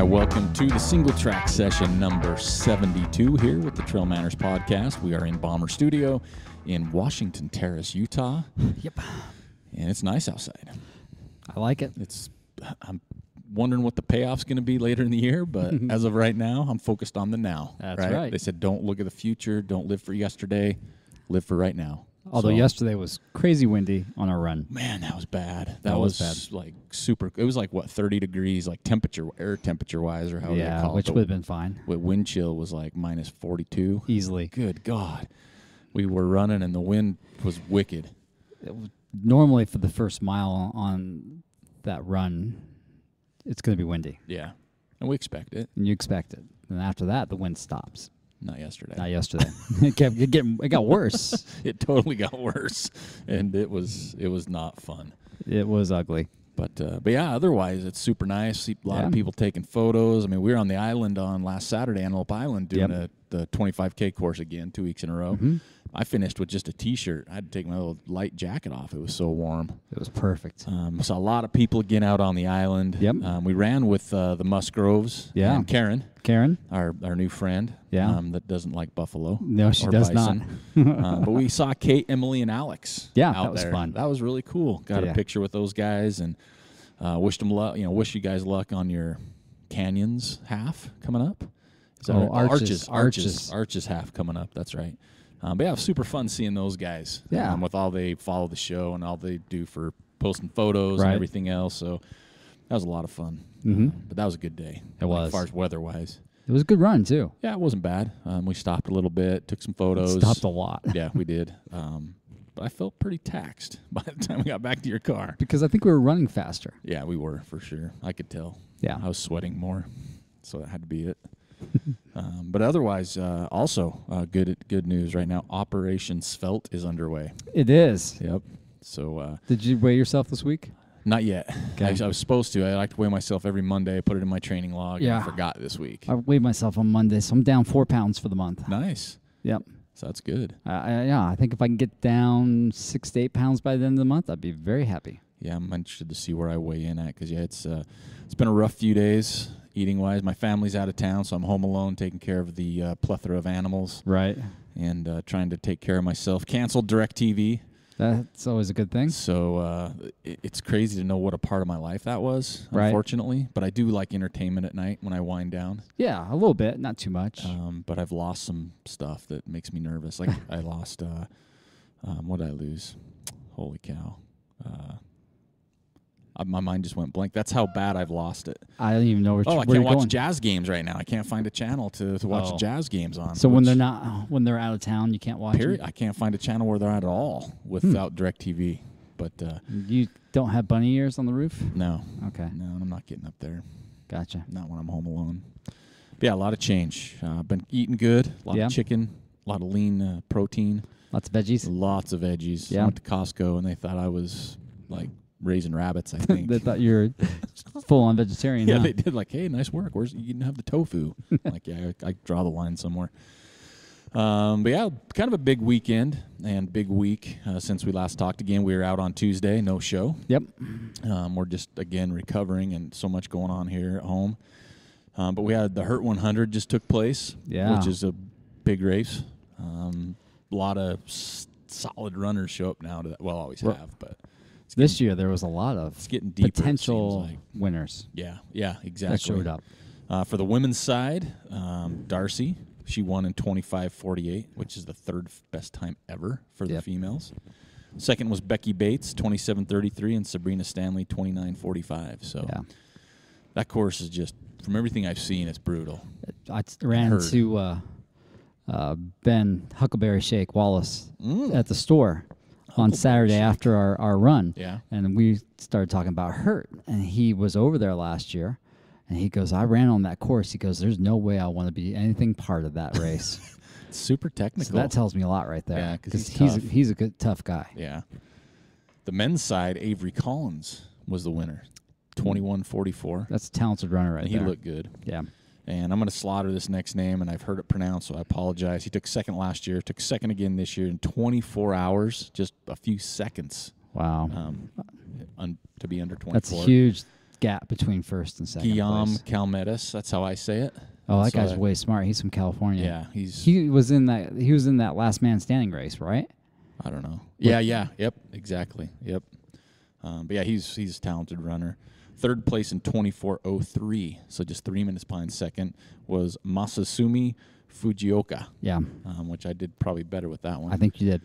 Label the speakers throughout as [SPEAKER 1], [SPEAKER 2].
[SPEAKER 1] Welcome to the Singletrack Session number 72 here with the TrailManners podcast. We are in Bomber Studio in Washington Terrace, Utah.
[SPEAKER 2] Yep.
[SPEAKER 1] And it's nice outside.
[SPEAKER 2] I like it.
[SPEAKER 1] I'm wondering what the payoff's going to be later in the year, but as of right now, I'm focused on the now.
[SPEAKER 2] That's right.
[SPEAKER 1] They said don't look at the future, don't live for yesterday, live for right now.
[SPEAKER 2] Although yesterday was crazy windy on our run.
[SPEAKER 1] Man, that was bad.
[SPEAKER 2] That was bad.
[SPEAKER 1] Like super. It was like what, 30 degrees, like air temperature wise, or how they call it.
[SPEAKER 2] Which would have been fine.
[SPEAKER 1] With wind chill was like minus 42
[SPEAKER 2] easily.
[SPEAKER 1] Good God, we were running and the wind was wicked.
[SPEAKER 2] Normally, for the first mile on that run, it's going to be windy.
[SPEAKER 1] Yeah, and we expect it.
[SPEAKER 2] And you expect it. And after that, the wind stops.
[SPEAKER 1] Not yesterday.
[SPEAKER 2] Not yesterday. It got worse.
[SPEAKER 1] It totally got worse, and it was not fun.
[SPEAKER 2] It was ugly.
[SPEAKER 1] But yeah, otherwise it's super nice. See a lot of people taking photos. I mean, we were on the island on last Saturday, Antelope Island, doing the 25K course again, 2 weeks in a row.
[SPEAKER 2] Mm-hmm.
[SPEAKER 1] I finished with just a T-shirt. I had to take my little light jacket off. It was so warm.
[SPEAKER 2] It was perfect.
[SPEAKER 1] Saw a lot of people again out on the island.
[SPEAKER 2] Yep.
[SPEAKER 1] We ran with the Musgroves and Karen, our new friend, that doesn't like buffalo.
[SPEAKER 2] No, she does
[SPEAKER 1] bison.
[SPEAKER 2] not.
[SPEAKER 1] But we saw Kate, Emily, and Alex.
[SPEAKER 2] Yeah,
[SPEAKER 1] out
[SPEAKER 2] that was
[SPEAKER 1] there.
[SPEAKER 2] fun.
[SPEAKER 1] That was really cool. Got a picture with those guys and wished them luck. Wish you guys luck on your canyons half coming up. Arches half coming up. That's right. But yeah, it was super fun seeing those guys.
[SPEAKER 2] Yeah.
[SPEAKER 1] With all they follow the show and all they do for posting photos and everything else. So that was a lot of fun.
[SPEAKER 2] Mm-hmm.
[SPEAKER 1] But that was a good day.
[SPEAKER 2] It was.
[SPEAKER 1] As far as weather-wise.
[SPEAKER 2] It was a good run, too.
[SPEAKER 1] Yeah, it wasn't bad. We stopped a little bit, took some photos.
[SPEAKER 2] Stopped a lot.
[SPEAKER 1] Yeah, we did. But I felt pretty taxed by the time we got back to your car.
[SPEAKER 2] Because I think we were running faster.
[SPEAKER 1] Yeah, we were, for sure. I could tell.
[SPEAKER 2] Yeah.
[SPEAKER 1] I was sweating more, so that had to be it. But otherwise, also good news right now. Operation Svelte is underway.
[SPEAKER 2] It is.
[SPEAKER 1] Yep. So
[SPEAKER 2] did you weigh yourself this week?
[SPEAKER 1] Not yet.
[SPEAKER 2] Okay.
[SPEAKER 1] I was supposed to. I like to weigh myself every Monday. I put it in my training log.
[SPEAKER 2] Yeah.
[SPEAKER 1] And I forgot this week.
[SPEAKER 2] I weighed myself on Monday, so I'm down 4 pounds for the month.
[SPEAKER 1] Nice.
[SPEAKER 2] Yep.
[SPEAKER 1] So that's good.
[SPEAKER 2] I think if I can get down 6 to 8 pounds by the end of the month, I'd be very happy.
[SPEAKER 1] Yeah, I'm interested to see where I weigh in at because it's been a rough few days eating wise. My family's out of town, so I'm home alone taking care of the plethora of animals.
[SPEAKER 2] Right.
[SPEAKER 1] And trying to take care of myself. Canceled DirecTV.
[SPEAKER 2] That's always a good thing.
[SPEAKER 1] So it's crazy to know what a part of my life that was, unfortunately. But I do like entertainment at night when I wind down.
[SPEAKER 2] Yeah, a little bit, not too much.
[SPEAKER 1] But I've lost some stuff that makes me nervous. Like I lost, what did I lose? Holy cow. My mind just went blank. That's how bad I've lost it.
[SPEAKER 2] I don't even know where
[SPEAKER 1] I
[SPEAKER 2] you're
[SPEAKER 1] can't watch
[SPEAKER 2] going.
[SPEAKER 1] Jazz games right now. I can't find a channel to watch Jazz games on.
[SPEAKER 2] So when they're out of town, you can't watch them?
[SPEAKER 1] I can't find a channel where they're at all without DirecTV. But
[SPEAKER 2] you don't have bunny ears on the roof?
[SPEAKER 1] No.
[SPEAKER 2] Okay.
[SPEAKER 1] No, I'm not getting up there.
[SPEAKER 2] Gotcha.
[SPEAKER 1] Not when I'm home alone. But yeah, a lot of change. Been eating good. A lot of chicken. A lot of lean protein.
[SPEAKER 2] Lots of veggies?
[SPEAKER 1] Lots of veggies.
[SPEAKER 2] Yeah.
[SPEAKER 1] I went to Costco and they thought I was like raising rabbits, I think.
[SPEAKER 2] They thought you were full-on vegetarian.
[SPEAKER 1] Yeah, they did. Like, hey, nice work. You didn't have the tofu. Like, yeah, I draw the line somewhere. But yeah, kind of a big weekend and big week since we last talked again. We were out on Tuesday, no show.
[SPEAKER 2] Yep.
[SPEAKER 1] We're just, again, recovering and so much going on here at home. But we had the Hurt 100 just took place, which is a big race. A lot of solid runners show up now. Always have, but
[SPEAKER 2] this year there was a lot of potential winners.
[SPEAKER 1] Yeah, exactly.
[SPEAKER 2] That showed up.
[SPEAKER 1] For the women's side, Darcy, she won in 25:48, which is the third best time ever for the females. Second was Becky Bates, 27:33, and Sabrina Stanley, 29:45. So that course is just, from everything I've seen, it's brutal.
[SPEAKER 2] I ran into Ben Huckleberry Shake Wallace at the store on Saturday after our run.
[SPEAKER 1] Yeah.
[SPEAKER 2] And we started talking about Hurt. And he was over there last year. And he goes, I ran on that course. He goes, there's no way I want to be anything part of that race.
[SPEAKER 1] Super technical.
[SPEAKER 2] So that tells me a lot right there.
[SPEAKER 1] Yeah, because
[SPEAKER 2] he's a good, tough guy.
[SPEAKER 1] Yeah. The men's side, Avery Collins was the winner. 21:44.
[SPEAKER 2] That's a talented runner right there.
[SPEAKER 1] He looked good.
[SPEAKER 2] Yeah.
[SPEAKER 1] And I'm going to slaughter this next name, and I've heard it pronounced, so I apologize. He took second last year, took second again this year in 24 hours, just a few seconds.
[SPEAKER 2] Wow.
[SPEAKER 1] To be under 24.
[SPEAKER 2] That's huge. gap between first and second
[SPEAKER 1] Guillaume
[SPEAKER 2] place.
[SPEAKER 1] Calmettes, that's how I say it.
[SPEAKER 2] Oh, that
[SPEAKER 1] So
[SPEAKER 2] guy's way smart. He's from California.
[SPEAKER 1] Yeah,
[SPEAKER 2] he was in that last man standing race, right?
[SPEAKER 1] I don't know. Yeah, yep, exactly, yep. But yeah, he's a talented runner. Third place in 24:03, so just 3 minutes behind second, was Masasumi Fujioka.
[SPEAKER 2] Yeah.
[SPEAKER 1] Which I did probably better with that one.
[SPEAKER 2] I think you did.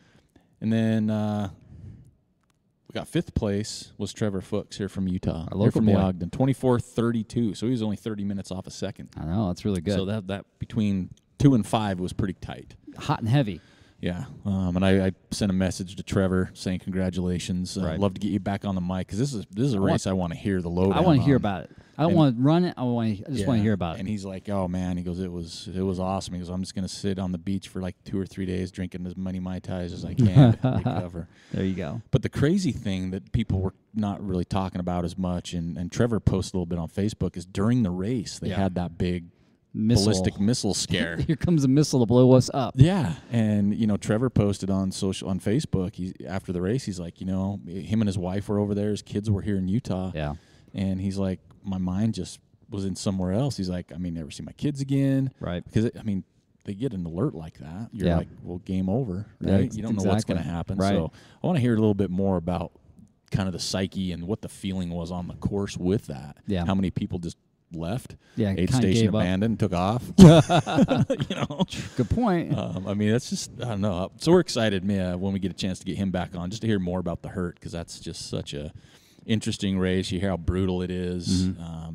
[SPEAKER 1] And then we got fifth place was Trevor Fuchs here from Utah.
[SPEAKER 2] Our local
[SPEAKER 1] from
[SPEAKER 2] boy.
[SPEAKER 1] the Ogden, 24:32. So he was only 30 minutes off a second.
[SPEAKER 2] I know, that's really good.
[SPEAKER 1] So that between 2 and 5 was pretty tight.
[SPEAKER 2] Hot and heavy.
[SPEAKER 1] Yeah, and I sent a message to Trevor saying congratulations.
[SPEAKER 2] Right.
[SPEAKER 1] I'd love to get you back on the mic because this is a race I want to hear the lowdown.
[SPEAKER 2] I want to hear
[SPEAKER 1] on.
[SPEAKER 2] about it. I don't want to run it. I just want to hear about it.
[SPEAKER 1] And he's like, "Oh man," he goes, "It was awesome." He goes, "I'm just gonna sit on the beach for like 2 or 3 days drinking as many Mai Tais as I can to recover."
[SPEAKER 2] There you go.
[SPEAKER 1] But the crazy thing that people were not really talking about as much, and Trevor posted a little bit on Facebook, is during the race they had that big ballistic missile scare.
[SPEAKER 2] Here comes a missile to blow us up.
[SPEAKER 1] Yeah, and Trevor posted on Facebook. After the race, he's like, him and his wife were over there. His kids were here in Utah.
[SPEAKER 2] Yeah,
[SPEAKER 1] and he's like, my mind just was in somewhere else. He's like, I may never see my kids again.
[SPEAKER 2] Right.
[SPEAKER 1] Because they get an alert like that. You're like, well, game over. Right.
[SPEAKER 2] Yeah,
[SPEAKER 1] you don't know what's going to happen.
[SPEAKER 2] Right.
[SPEAKER 1] So I want to hear a little bit more about kind of the psyche and what the feeling was on the course with that.
[SPEAKER 2] Yeah.
[SPEAKER 1] How many people just left?
[SPEAKER 2] Yeah.
[SPEAKER 1] Aid station abandoned, took off.
[SPEAKER 2] Good point.
[SPEAKER 1] That's just, I don't know. So we're excited, when we get a chance to get him back on, just to hear more about the hurt, because that's just such a interesting race. You hear how brutal it is,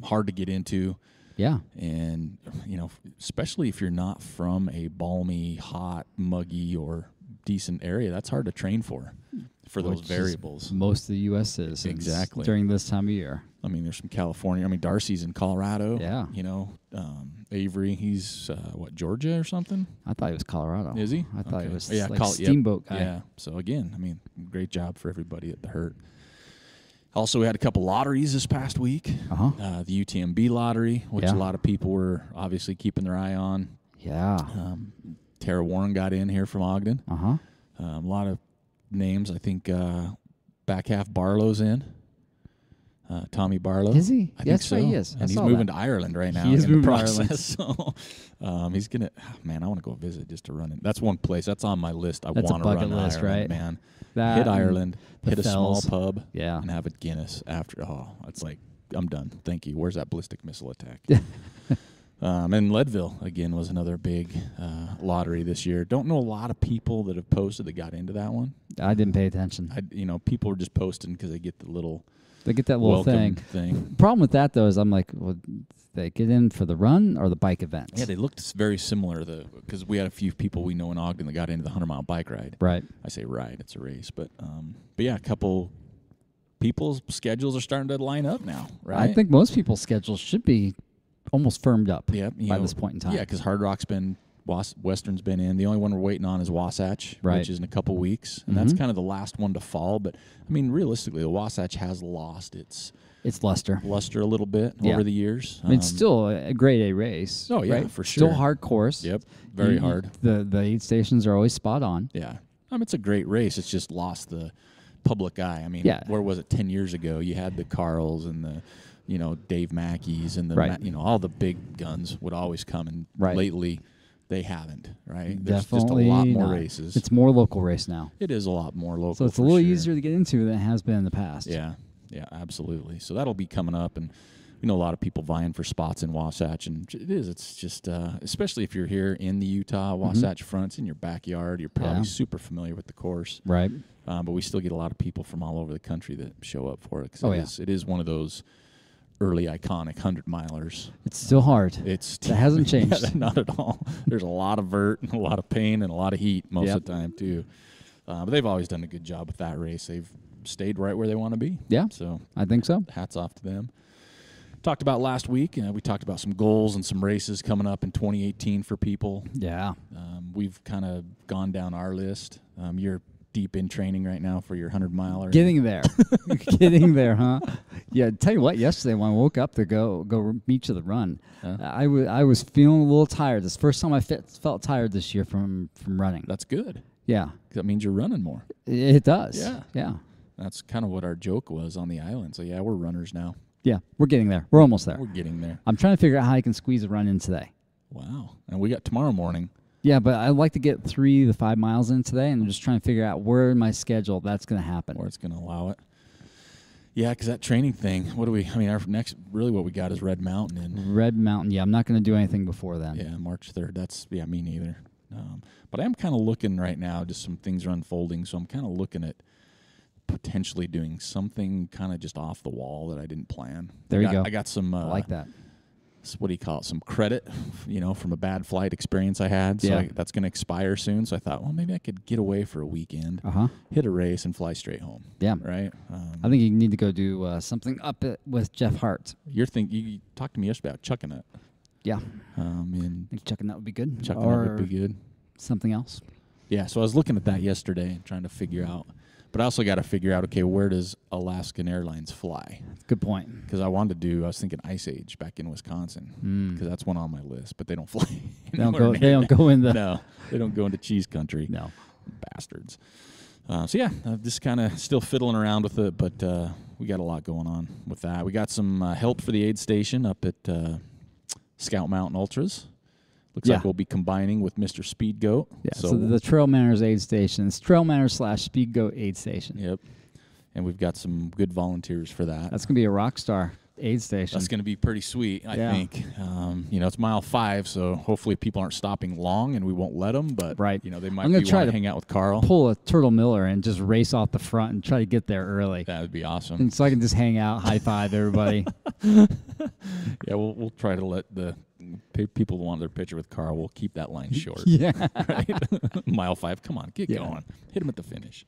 [SPEAKER 1] hard to get into.
[SPEAKER 2] Yeah.
[SPEAKER 1] And, especially if you're not from a balmy, hot, muggy, or decent area, that's hard to train for those variables.
[SPEAKER 2] Most of the U.S. citizens.
[SPEAKER 1] Exactly.
[SPEAKER 2] During this time of year.
[SPEAKER 1] There's some California. Darcy's in Colorado.
[SPEAKER 2] Yeah.
[SPEAKER 1] Avery, he's, Georgia or something?
[SPEAKER 2] I thought he was Colorado.
[SPEAKER 1] Is he?
[SPEAKER 2] I thought he was
[SPEAKER 1] Steamboat
[SPEAKER 2] guy.
[SPEAKER 1] Yeah. So, again, great job for everybody at the hurt. Also, we had a couple lotteries this past week. The UTMB lottery, which a lot of people were obviously keeping their eye on.
[SPEAKER 2] Yeah.
[SPEAKER 1] Tara Warren got in here from Ogden. A lot of names. I think back half Barlow's in. Tommy Barlow.
[SPEAKER 2] Is he?
[SPEAKER 1] I think so.
[SPEAKER 2] Right, he is.
[SPEAKER 1] And he's moving to Ireland right now.
[SPEAKER 2] He is moving
[SPEAKER 1] to Ireland.
[SPEAKER 2] So,
[SPEAKER 1] he's going to, I want to go visit just to run it. That's one place. That's on my list. I want to run
[SPEAKER 2] list,
[SPEAKER 1] Ireland,
[SPEAKER 2] right?
[SPEAKER 1] Man.
[SPEAKER 2] That
[SPEAKER 1] hit Ireland, hit a small
[SPEAKER 2] Fells.
[SPEAKER 1] pub,
[SPEAKER 2] Yeah.
[SPEAKER 1] and have a Guinness after. Oh, it's like, I'm done. Thank you. Where's that ballistic missile attack? And Leadville, again, was another big lottery this year. Don't know a lot of people that have posted that got into that one.
[SPEAKER 2] I didn't pay attention.
[SPEAKER 1] People were just posting because they get the little
[SPEAKER 2] They get that little
[SPEAKER 1] welcome
[SPEAKER 2] thing. Problem with that, though, is I'm like, well, they get in for the run or the bike event?
[SPEAKER 1] Yeah, they looked very similar because we had a few people we know in Ogden that got into the 100-mile bike ride.
[SPEAKER 2] Right.
[SPEAKER 1] I say ride, it's a race. But yeah, a couple people's schedules are starting to line up now, right?
[SPEAKER 2] I think most people's schedules should be almost firmed up by this point in time.
[SPEAKER 1] Yeah, because Hard Rock's been, Western's been in. The only one we're waiting on is Wasatch, which is in a couple weeks. And that's kind of the last one to fall. But, realistically, the Wasatch has lost its
[SPEAKER 2] luster
[SPEAKER 1] a little bit over the years.
[SPEAKER 2] It's still a grade A race.
[SPEAKER 1] Oh, yeah,
[SPEAKER 2] right?
[SPEAKER 1] for sure.
[SPEAKER 2] Still hard course.
[SPEAKER 1] Yep, very hard.
[SPEAKER 2] The aid stations are always spot on.
[SPEAKER 1] Yeah. It's a great race. It's just lost the public eye. Where was it 10 years ago? You had the Carls and the, Dave Mackey's and the, all the big guns would always come. And lately they haven't, right? There's
[SPEAKER 2] Definitely
[SPEAKER 1] just a lot more
[SPEAKER 2] not.
[SPEAKER 1] races.
[SPEAKER 2] It's more local race now.
[SPEAKER 1] It is a lot more local.
[SPEAKER 2] So it's a little easier to get into than it has been in the past.
[SPEAKER 1] Yeah. Yeah, absolutely. So that'll be coming up, and we know a lot of people vying for spots in Wasatch, and it is. It's just, especially if you're here in the Utah Wasatch fronts in your backyard, you're probably super familiar with the course,
[SPEAKER 2] right?
[SPEAKER 1] But we still get a lot of people from all over the country that show up for it because it is one of those early iconic 100-milers.
[SPEAKER 2] It's still hard.
[SPEAKER 1] It
[SPEAKER 2] hasn't changed.
[SPEAKER 1] Yeah, not at all. There's a lot of vert and a lot of pain and a lot of heat most of the time too. But they've always done a good job with that race. They've stayed right where they want to be.
[SPEAKER 2] Yeah,
[SPEAKER 1] so
[SPEAKER 2] I think so.
[SPEAKER 1] Hats off to them. Talked about last week. We talked about some goals and some races coming up in 2018 for people.
[SPEAKER 2] Yeah.
[SPEAKER 1] We've kind of gone down our list. You're deep in training right now for your 100-miler.
[SPEAKER 2] Getting there. Getting there, huh? Yeah, tell you what, yesterday when I woke up to go meet you the run, I was feeling a little tired. This first time I felt tired this year from running.
[SPEAKER 1] That's good.
[SPEAKER 2] Yeah.
[SPEAKER 1] That means you're running more.
[SPEAKER 2] It does.
[SPEAKER 1] Yeah.
[SPEAKER 2] Yeah.
[SPEAKER 1] That's kind of what our joke was on the island. So, yeah, we're runners now.
[SPEAKER 2] Yeah, we're getting there. We're almost there.
[SPEAKER 1] We're getting there.
[SPEAKER 2] I'm trying to figure out how I can squeeze a run in today.
[SPEAKER 1] Wow. And we got tomorrow morning.
[SPEAKER 2] Yeah, but I'd like to get 3 to 5 miles in today, and I'm just trying to figure out where in my schedule that's going to happen.
[SPEAKER 1] Where it's going to allow it. Yeah, because that training thing, our next, really what we got is Red Mountain.
[SPEAKER 2] Red Mountain, yeah, I'm not going to do anything before then.
[SPEAKER 1] Yeah, March 3rd. Me neither. But I'm kind of looking right now, just some things are unfolding, so I'm kind of looking at potentially doing something kind of just off the wall that I didn't plan.
[SPEAKER 2] There you go.
[SPEAKER 1] I got some...
[SPEAKER 2] I like that.
[SPEAKER 1] What do you call it? Some credit, from a bad flight experience I had. So that's going to expire soon. So I thought, well, maybe I could get away for a weekend, hit a race, and fly straight home. Yeah. Right?
[SPEAKER 2] I think you need to go do something up with Jeff Hart.
[SPEAKER 1] You talked to me yesterday about chucking it.
[SPEAKER 2] Yeah. I think chucking that would be good.
[SPEAKER 1] Chucking that would be good.
[SPEAKER 2] Something else.
[SPEAKER 1] Yeah. So I was looking at that yesterday and trying to figure out. But I also got to figure out, okay, where does Alaskan Airlines fly?
[SPEAKER 2] Good point.
[SPEAKER 1] Because I was thinking Ice Age back in Wisconsin, because that's one on my list. But they don't fly.
[SPEAKER 2] They don't go in the.
[SPEAKER 1] No, they don't go into cheese country.
[SPEAKER 2] No,
[SPEAKER 1] bastards. Just kind of still fiddling around with it, but we got a lot going on with that. We got some help for the aid station up at Scout Mountain Ultras. Looks like we'll be combining with Mr. Speed Goat.
[SPEAKER 2] Yeah, so the TrailManners aid station. It's TrailManners / Speed Goat aid station.
[SPEAKER 1] Yep. And we've got some good volunteers for that.
[SPEAKER 2] That's going to be a rock star aid station.
[SPEAKER 1] That's going to be pretty sweet, I think. It's mile 5, so hopefully people aren't stopping long and we won't let them. But, they might want to hang out with Carl.
[SPEAKER 2] Pull a Turtle Miller and just race off the front and try to get there early.
[SPEAKER 1] That would be awesome.
[SPEAKER 2] And so I can just hang out, high five everybody.
[SPEAKER 1] Yeah, we'll try to let the people who want their picture with Carl, we'll keep that line short.
[SPEAKER 2] Yeah.
[SPEAKER 1] Right? Mile 5, come on, get going. Hit him at the finish.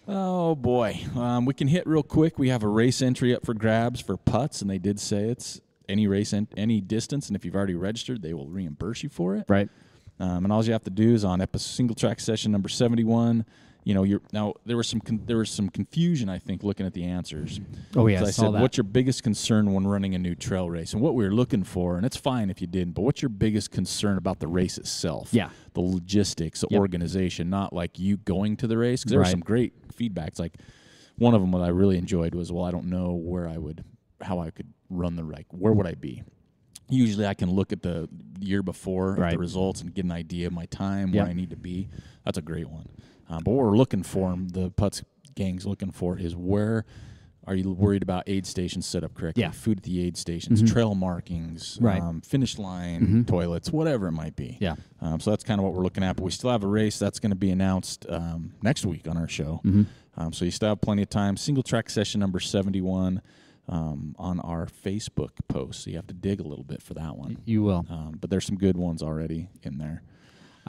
[SPEAKER 1] Oh, boy. We can hit real quick. We have a race entry up for grabs for putts, and they did say it's any race, any distance, and if you've already registered, they will reimburse you for it.
[SPEAKER 2] Right.
[SPEAKER 1] And all you have to do is on Singletrack Session number 71, there was some confusion, I think, looking at the answers.
[SPEAKER 2] Oh, yeah,
[SPEAKER 1] I said, what's your biggest concern when running a new trail race? And what we were looking for, and it's fine if you didn't, but what's your biggest concern about the race itself? Yeah. The logistics, the organization, not like you going to the race. Because there was some great feedbacks. Like one of them that I really enjoyed was, I don't know how I could run where would I be? Usually I can look at the year before at the results and get an idea of my time, where I need to be. That's a great one. But what we're looking for, the Putts gang's looking for, is where are you worried about aid stations set up correctly? Yeah. Food at the aid stations, trail markings, finish line, toilets, whatever it might be. Yeah. So that's kind of what we're looking at. But we still have a race that's going to be announced next week on our show. So you still have plenty of time. Singletrack Session number 71 on our Facebook post. So you have to dig a little bit for that one.
[SPEAKER 2] You will.
[SPEAKER 1] But there's some good ones already in there.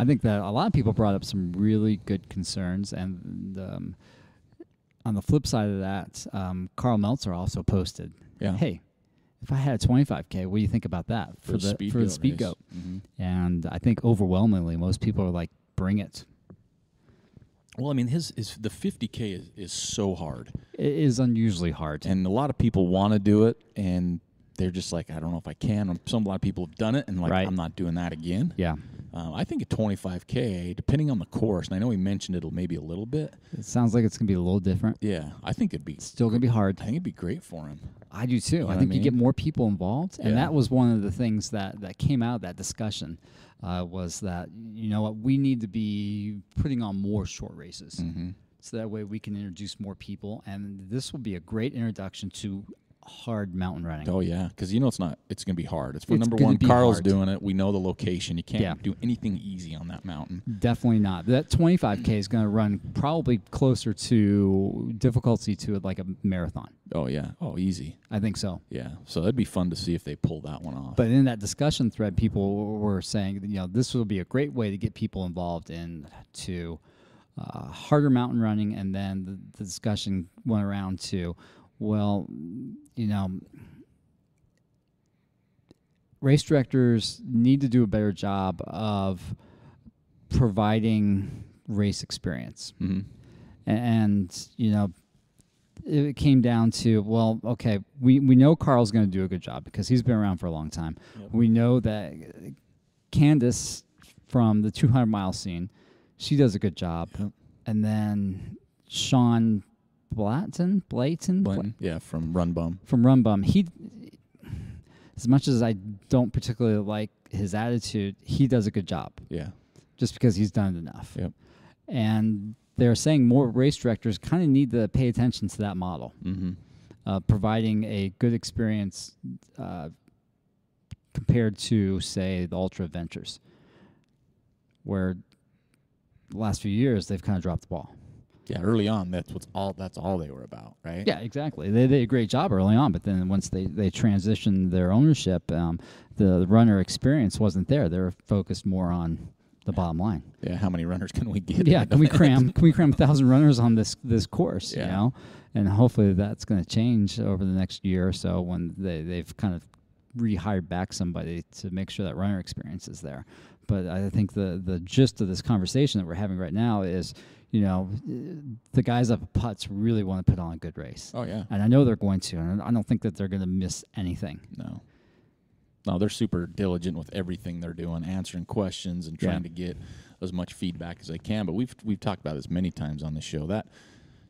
[SPEAKER 2] I think that a lot of people brought up some really good concerns, and on the flip side of that, Carl Meltzer also posted, hey, if I had a 25K, what do you think about that for the Speed Goat? And I think overwhelmingly most people are like, bring it.
[SPEAKER 1] Well, I mean, the 50K is so hard.
[SPEAKER 2] It is unusually hard.
[SPEAKER 1] And a lot of people want to do it, and they're just like, I don't know if I can. A lot of people have done it, and I'm not doing that again. Yeah. I think a 25K, depending on the course, and I know he mentioned it'll maybe a little bit.
[SPEAKER 2] It sounds like it's going to be a little different.
[SPEAKER 1] Yeah, I think it's
[SPEAKER 2] still going to be hard.
[SPEAKER 1] I think it'd be great for him.
[SPEAKER 2] I do too. I think you get more people involved, and that was one of the things that came out of that discussion was that, we need to be putting on more short races. So that way we can introduce more people, and this will be a great introduction to hard mountain running.
[SPEAKER 1] Oh yeah, because it's going to be hard. It's number one. Carl's doing it. We know the location. You can't do anything easy on that mountain.
[SPEAKER 2] Definitely not. That 25K is going to run probably closer to difficulty to like a marathon.
[SPEAKER 1] Oh yeah. Oh, easy.
[SPEAKER 2] I think so.
[SPEAKER 1] Yeah. So that'd be fun to see if they pull that one off.
[SPEAKER 2] But in that discussion thread, people were saying this will be a great way to get people involved into harder mountain running, and then the discussion went around to, race directors need to do a better job of providing race experience. And, it came down to, we know Carl's going to do a good job because he's been around for a long time. Yep. We know that Candace from the 200-mile scene, she does a good job. Yep. And then Sean Blayton?
[SPEAKER 1] Yeah, from Run Bum.
[SPEAKER 2] From Run Bum. He, as much as I don't particularly like his attitude, he does a good job.
[SPEAKER 1] Yeah.
[SPEAKER 2] Just because he's done it enough.
[SPEAKER 1] Yep.
[SPEAKER 2] And they're saying more race directors kind of need to pay attention to that model, providing a good experience compared to, say, the ultra adventures, where the last few years they've kind of dropped the ball.
[SPEAKER 1] Yeah, early on, that's all they were about, right?
[SPEAKER 2] Yeah, exactly. They did a great job early on, but then once they transitioned their ownership, the runner experience wasn't there. They were focused more on the bottom line.
[SPEAKER 1] Yeah, how many runners can we get?
[SPEAKER 2] Yeah, can we cram 1,000 runners on this course?
[SPEAKER 1] Yeah.
[SPEAKER 2] You know, and hopefully that's going to change over the next year or so when they've kind of rehired back somebody to make sure that runner experience is there. But I think the gist of this conversation that we're having right now is, you know, the guys up at Putts really want to put on a good race.
[SPEAKER 1] Oh yeah,
[SPEAKER 2] and I know they're going to, and I don't think that they're going to miss anything.
[SPEAKER 1] No, they're super diligent with everything they're doing, answering questions and trying to get as much feedback as they can. But we've talked about this many times on the show that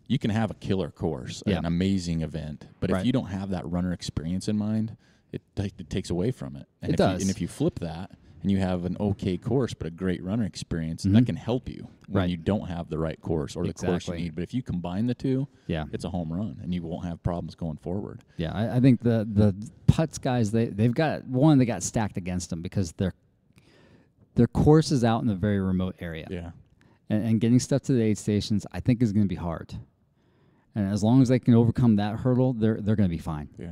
[SPEAKER 1] you can have a killer course, an amazing event, but if you don't have that runner experience in mind, it takes away from it. And if you flip that and you have an okay course but a great runner experience, that can help you when you don't have the right course or the course you need. But if you combine the two, it's a home run, and you won't have problems going forward. Yeah,
[SPEAKER 2] I think the Putts guys, they got stacked against them because their course is out in a very remote area.
[SPEAKER 1] Yeah,
[SPEAKER 2] and getting stuff to the aid stations, I think, is going to be hard. And as long as they can overcome that hurdle, they're going to be fine.
[SPEAKER 1] Yeah.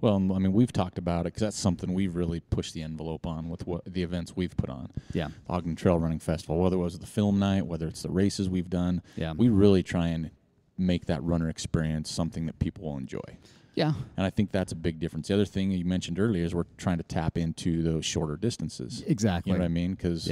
[SPEAKER 1] Well, I mean, we've talked about it because that's something we've really pushed the envelope on with what the events we've put on.
[SPEAKER 2] Yeah.
[SPEAKER 1] Ogden Trail Running Festival, whether it was the film night, whether it's the races we've done,
[SPEAKER 2] yeah,
[SPEAKER 1] we really try and make that runner experience something that people will enjoy.
[SPEAKER 2] Yeah.
[SPEAKER 1] And I think that's a big difference. The other thing you mentioned earlier is we're trying to tap into those shorter distances.
[SPEAKER 2] Exactly.
[SPEAKER 1] You know what I mean? Because,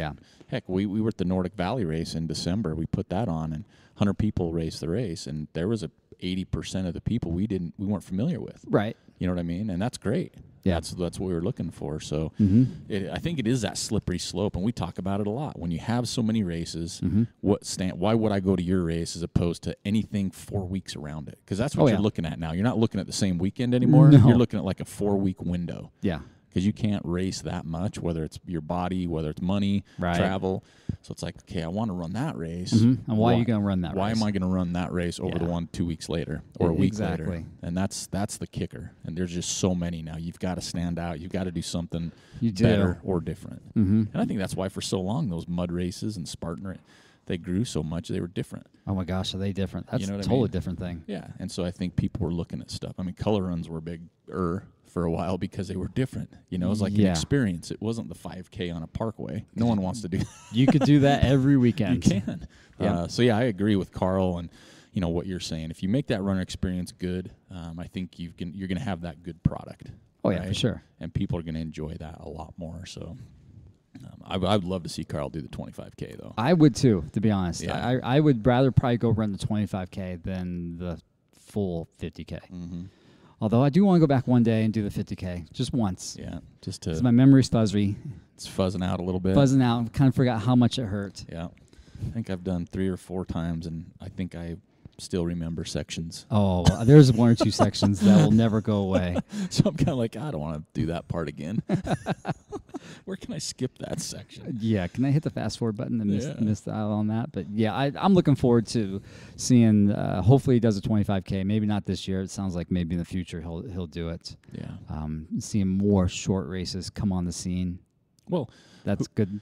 [SPEAKER 1] heck, we were at the Nordic Valley race in December. We put that on, and 100 people raced the race, and there was 80% of the people we weren't familiar with.
[SPEAKER 2] Right.
[SPEAKER 1] You know what I mean? And that's great.
[SPEAKER 2] Yeah.
[SPEAKER 1] That's what we were looking for. So I think it is that slippery slope, and we talk about it a lot. When you have so many races, why would I go to your race as opposed to anything 4 weeks around it? Because that's what you're looking at now. You're not looking at the same weekend anymore.
[SPEAKER 2] No.
[SPEAKER 1] You're looking at like a 4-week window.
[SPEAKER 2] Yeah.
[SPEAKER 1] Because you can't race that much, whether it's your body, whether it's money, travel. So it's like, okay, I want to run that race.
[SPEAKER 2] And why are you going to run that race?
[SPEAKER 1] Why am I going to run that race over the one 2 weeks later or a week later? And that's the kicker. And there's just so many now. You've got to stand out. You've got to do something better or different. And I think that's why for so long those mud races and Spartan, they grew so much. They were different.
[SPEAKER 2] Oh, my gosh, are they different? That's a totally different thing.
[SPEAKER 1] Yeah, and so I think people were looking at stuff. I mean, color runs were big for a while because they were different. You know, it was like an experience. It wasn't the 5K on a parkway. No one wants to do that.
[SPEAKER 2] You could do that every weekend.
[SPEAKER 1] You can. So, I agree with Carl and, you know, what you're saying. If you make that runner experience good, I think you're going to have that good product.
[SPEAKER 2] Oh, yeah, for sure.
[SPEAKER 1] And people are going to enjoy that a lot more. So I would love to see Carl do the 25K, though.
[SPEAKER 2] I would, too, to be honest.
[SPEAKER 1] Yeah.
[SPEAKER 2] I would rather probably go run the 25K than the full 50K. Although I do want to go back one day and do the 50K, just once.
[SPEAKER 1] Yeah, just to...
[SPEAKER 2] Because my memory's fuzzy.
[SPEAKER 1] It's fuzzing out a little bit.
[SPEAKER 2] Fuzzing out. Kind of forgot how much it hurt.
[SPEAKER 1] Yeah. I think I've done 3 or 4 times, and I think I still remember sections.
[SPEAKER 2] Oh, there's 1 or 2 sections that will never go away.
[SPEAKER 1] So I'm kind of like, I don't want to do that part again. Where can I skip that section?
[SPEAKER 2] Yeah, can I hit the fast forward button and miss out on that? But yeah, I'm looking forward to seeing. Hopefully, he does a 25K. Maybe not this year. It sounds like maybe in the future he'll do it.
[SPEAKER 1] Yeah.
[SPEAKER 2] Seeing more short races come on the scene.
[SPEAKER 1] Well,
[SPEAKER 2] that's good.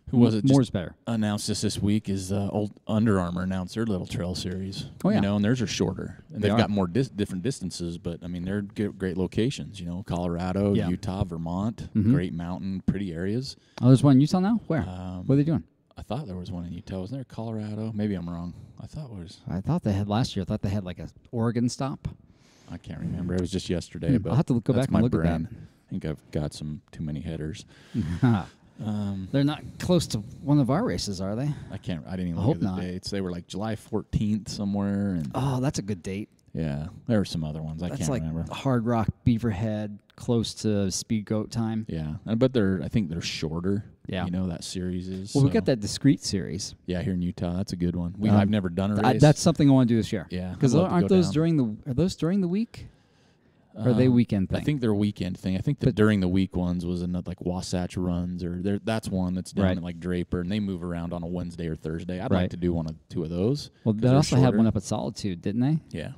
[SPEAKER 1] Who was it?
[SPEAKER 2] More is better.
[SPEAKER 1] Announced this week is old Under Armour announced their little trail series.
[SPEAKER 2] Oh yeah.
[SPEAKER 1] You know, and theirs are shorter, and they've got more different distances. But I mean, they're great locations. You know, Colorado, Utah, Vermont, great mountain, pretty areas.
[SPEAKER 2] Oh, there's one in Utah now. Where? What are they doing?
[SPEAKER 1] I thought there was one in Utah. Wasn't there Colorado? Maybe I'm wrong. I thought
[SPEAKER 2] they had last year. I thought they had like a Oregon stop.
[SPEAKER 1] I can't remember. It was just yesterday. But
[SPEAKER 2] I'll have to go back and look at that.
[SPEAKER 1] I think I've got too many headers.
[SPEAKER 2] They're not close to one of our races, are they?
[SPEAKER 1] I didn't even look at the dates. They were like July 14th somewhere. And
[SPEAKER 2] oh, that's a good date.
[SPEAKER 1] Yeah, there were some other ones. I can't remember.
[SPEAKER 2] That's like Hard Rock, Beaverhead, close to speed goat time.
[SPEAKER 1] Yeah, but I think they're shorter.
[SPEAKER 2] Yeah,
[SPEAKER 1] that series is.
[SPEAKER 2] Well, we got that discrete series.
[SPEAKER 1] Yeah, here in Utah, that's a good one. I've never done a race.
[SPEAKER 2] That's something I want to do this year.
[SPEAKER 1] Yeah,
[SPEAKER 2] because aren't those during the week? Or are they weekend thing?
[SPEAKER 1] I think they're a weekend thing. I think the during the week ones was another like Wasatch Runs, or that's one that's down at like Draper, and they move around on a Wednesday or Thursday. I'd like to do two of those.
[SPEAKER 2] Well, they also had one up at Solitude, didn't they?
[SPEAKER 1] Yeah.